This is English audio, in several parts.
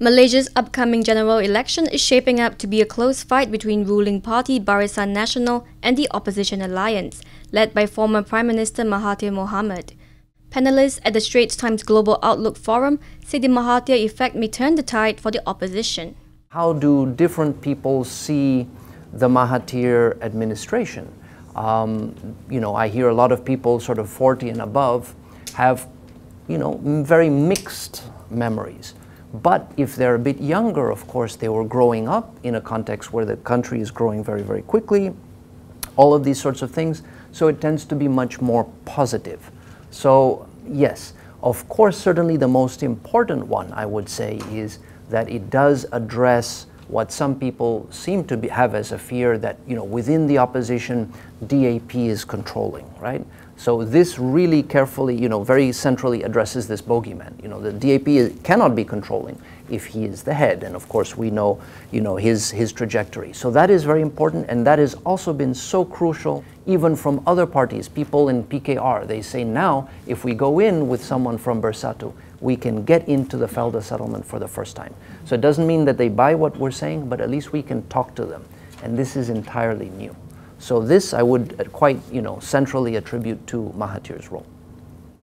Malaysia's upcoming general election is shaping up to be a close fight between ruling party Barisan Nasional and the opposition alliance, led by former Prime Minister Mahathir Mohamad. Panellists at the Straits Times Global Outlook Forum say the Mahathir effect may turn the tide for the opposition. How do different people see the Mahathir administration? I hear a lot of people sort of 40 and above have, very mixed memories. But if they're a bit younger, of course, they were growing up in a context where the country is growing very, very quickly, all of these sorts of things. So it tends to be much more positive. So yes, of course, certainly the most important one, I would say, is that it does address what some people seem to have as a fear that, within the opposition, DAP is controlling, right? So this really carefully, very centrally addresses this bogeyman. The DAP cannot be controlling if he is the head, and of course we know, his trajectory. So that is very important, and that has also been so crucial, even from other parties. People in PKR, they say now, if we go in with someone from Bersatu, we can get into the Felda settlement for the first time. So it doesn't mean that they buy what we're saying, but at least we can talk to them, and this is entirely new. So this I would quite, centrally attribute to Mahathir's role.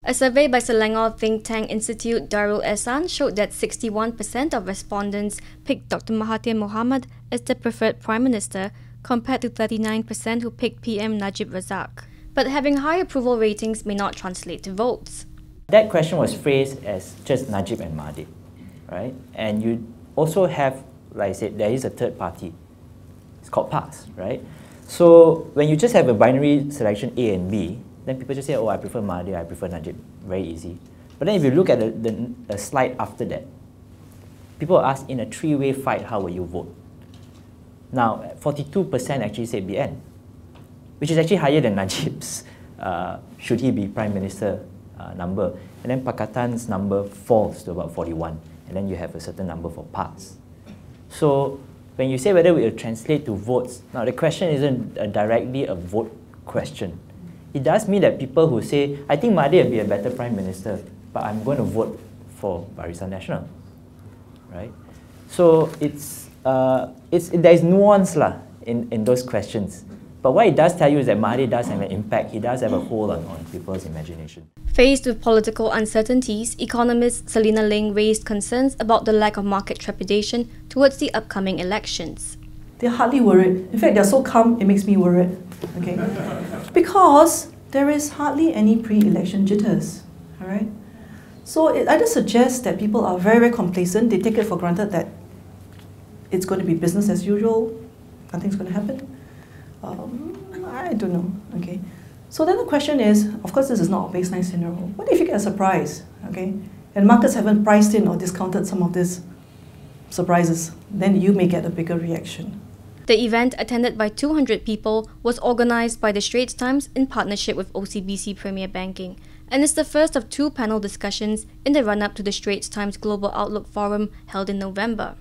A survey by Selangor think tank institute Darul Ehsan showed that 61% of respondents picked Dr. Mahathir Mohamad as the preferred Prime Minister, compared to 39% who picked PM Najib Razak. But having high approval ratings may not translate to votes. That question was phrased as just Najib and Mahathir, right? And you also have, like I said, there is a third party. It's called PAS, right? So when you just have a binary selection A and B, then people just say, oh, I prefer Mahathir, I prefer Najib. Very easy. But then if you look at the slide after that, people ask, in a three-way fight, how will you vote? Now, 42% actually say BN, which is actually higher than Najib's, should he be Prime Minister, number. And then Pakatan's number falls to about 41. And then you have a certain number for PAS. So when you say whether it will translate to votes, now the question isn't directly a vote question. It does mean that people who say, I think Mahathir will be a better Prime Minister, but I'm going to vote for Barisan Nasional, right? So there's nuance in those questions. But what it does tell you is that Mahathir does have an impact. He does have a hold on people's imagination. Faced with political uncertainties, economist Selina Ling raised concerns about the lack of market trepidation towards the upcoming elections. They're hardly worried. In fact, they're so calm, it makes me worried. Okay? Because there is hardly any pre-election jitters. All right? So it either suggests that people are very, very complacent. They take it for granted that it's going to be business as usual. Nothing's going to happen. I don't know. Okay? So then the question is, of course this is not a baseline scenario. What if you get a surprise? Okay? And markets haven't priced in or discounted some of these surprises. Then you may get a bigger reaction. The event, attended by 200 people, was organised by the Straits Times in partnership with OCBC Premier Banking, and is the first of two panel discussions in the run-up to the Straits Times Global Outlook Forum held in November.